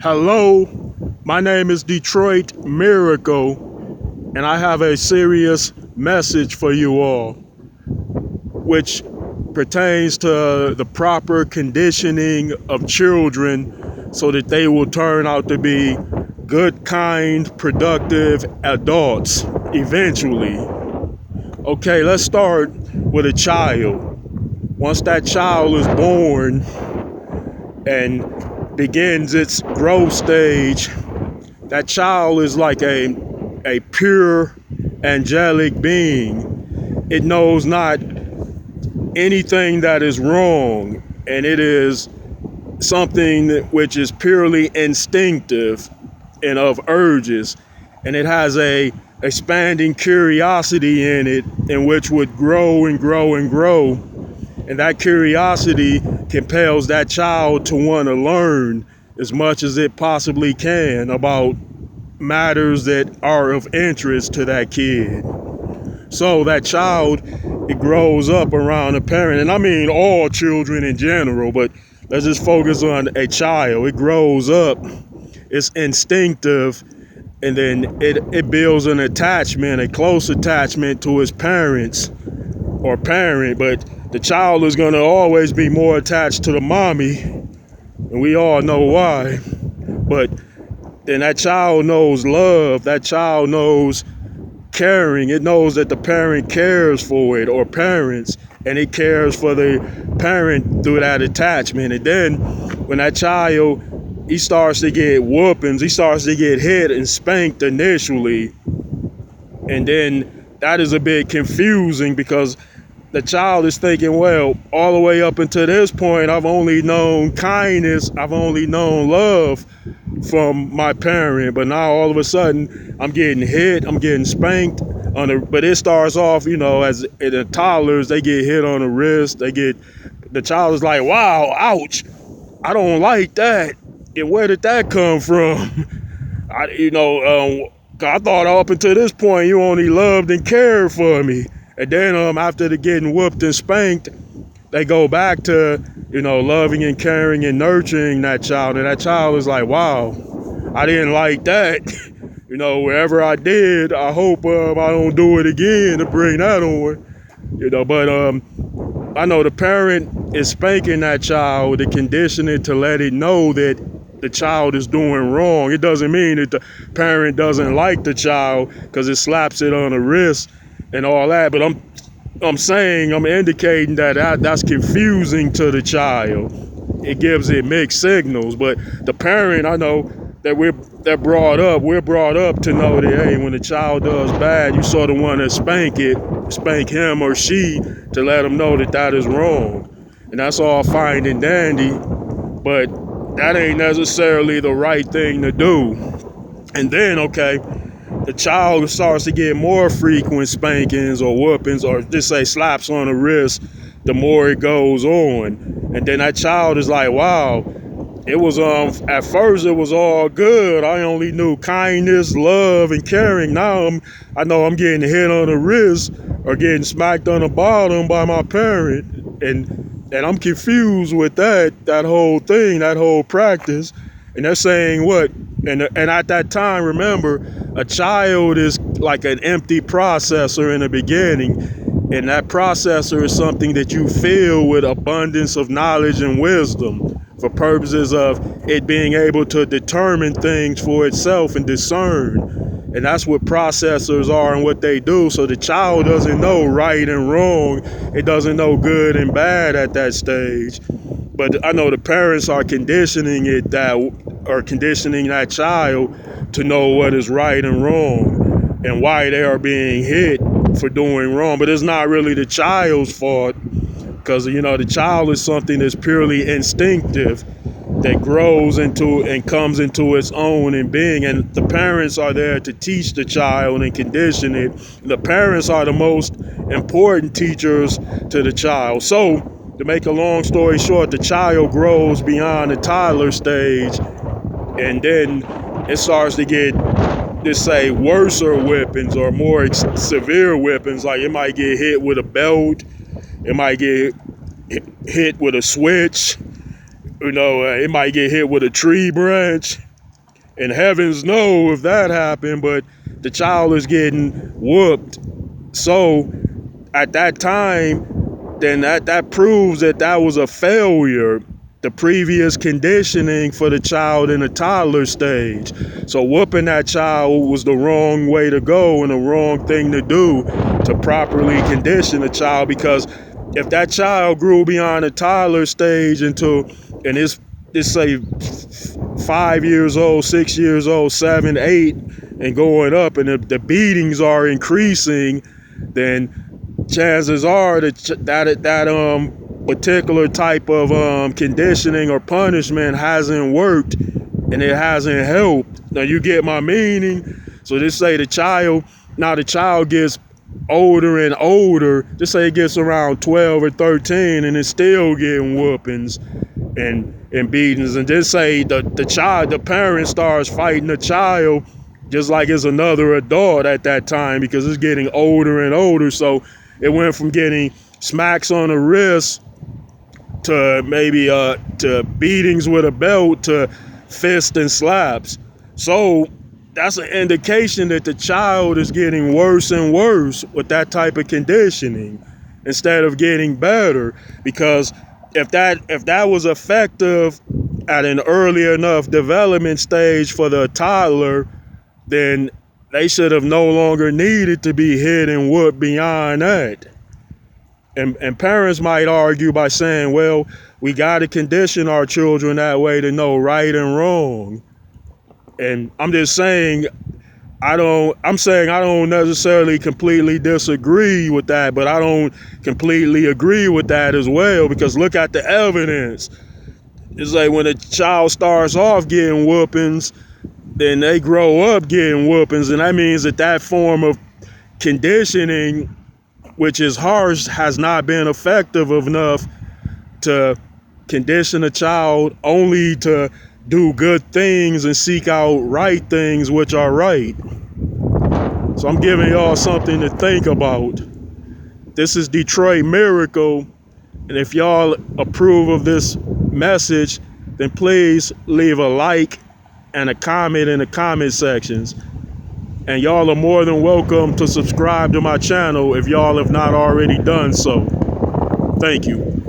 Hello, my name is Detroit Miracle, and I have a serious message for you all, which pertains to the proper conditioning of children so that they will turn out to be good, kind, productive adults eventually. Okay, let's start with a child. Once that child is born and begins its growth stage, that child is like a pure angelic being. It knows not anything that is wrong, and it is something which is purely instinctive and of urges, and it has a expanding curiosity in it, in which would grow and grow and grow, and that curiosity compels that child to want to learn as much as it possibly can about matters that are of interest to that kid. So that child, it grows up around a parent, and I mean all children in general, but let's just focus on a child. It grows up, it's instinctive, and then it builds an attachment, a close attachment to its parents or parent, but the child is going to always be more attached to the mommy, and we all know why. But then that child knows love, that child knows caring, it knows that the parent cares for it or parents, and it cares for the parent through that attachment. And then when that child, he starts to get whoopings, he starts to get hit and spanked initially, and then that is a bit confusing because the child is thinking, well, all the way up until this point, I've only known kindness, I've only known love from my parent, but now all of a sudden I'm getting hit, I'm getting spanked but it starts off, as the toddlers, they get hit on the wrist, the child is like, wow, ouch, I don't like that. And where did that come from? I thought up until this point you only loved and cared for me. And then after the getting whooped and spanked, they go back to, loving and caring and nurturing that child. And that child is like, wow, I didn't like that. Wherever I did, I hope I don't do it again to bring that on. But I know the parent is spanking that child with the conditioning to let it know that the child is doing wrong. It doesn't mean that the parent doesn't like the child because it slaps it on the wrist and all that. But I'm indicating that that's confusing to the child. It gives it mixed signals. But the parent, I know that we're brought up to know that, hey, when the child does bad, you sort of want to spank him or she to let them know that is wrong. And that's all fine and dandy, but that ain't necessarily the right thing to do. And then, okay, the child starts to get more frequent spankings or whoopings, or just say slaps on the wrist, the more it goes on. And then that child is like, wow, it was at first it was all good. I only knew kindness, love, and caring. Now I know I'm getting hit on the wrist or getting smacked on the bottom by my parent, and I'm confused with that whole thing, that whole practice. And they're saying what? And at that time, remember, a child is like an empty processor in the beginning, and that processor is something that you fill with abundance of knowledge and wisdom for purposes of it being able to determine things for itself and discern. And that's what processors are and what they do. So the child doesn't know right and wrong. It doesn't know good and bad at that stage. But I know the parents are conditioning that child to know what is right and wrong and why they are being hit for doing wrong. But it's not really the child's fault, because the child is something that's purely instinctive, that grows into and comes into its own in being, and the parents are there to teach the child and condition it. The parents are the most important teachers to the child. So to make a long story short, the child grows beyond the toddler stage, and then it starts to get, just say, worser whippings or more severe whippings. Like it might get hit with a belt, it might get hit with a switch, it might get hit with a tree branch. And heavens know if that happened, but the child is getting whooped. So at that time, then that proves that that was a failure, the previous conditioning for the child in the toddler stage. So whooping that child was the wrong way to go and the wrong thing to do to properly condition a child, because if that child grew beyond the toddler stage into, and it's say 5 years old, 6 years old, 7, 8, and going up, and the beatings are increasing, then chances are that particular type of conditioning or punishment hasn't worked and it hasn't helped. Now you get my meaning? So just say the child gets older and older. Just say it gets around 12 or 13 and it's still getting whoopings and beatings. And just say the parent starts fighting the child just like it's another adult at that time, because it's getting older and older. So it went from getting smacks on the wrist to maybe to beatings with a belt to fists and slaps. So that's an indication that the child is getting worse and worse with that type of conditioning instead of getting better. Because if that was effective at an early enough development stage for the toddler, then they should have no longer needed to be hit and whooped beyond that. And parents might argue by saying, well, we got to condition our children that way to know right and wrong. And I'm just saying, I don't necessarily completely disagree with that, but I don't completely agree with that as well, because look at the evidence. It's like when a child starts off getting whoopings, then they grow up getting whoopings, and that means that form of conditioning, which is harsh, has not been effective enough to condition a child only to do good things and seek out right things which are right. So I'm giving y'all something to think about. This is Detroit Miracle, and if y'all approve of this message, then please leave a like and a comment in the comment sections. And y'all are more than welcome to subscribe to my channel if y'all have not already done so. Thank you.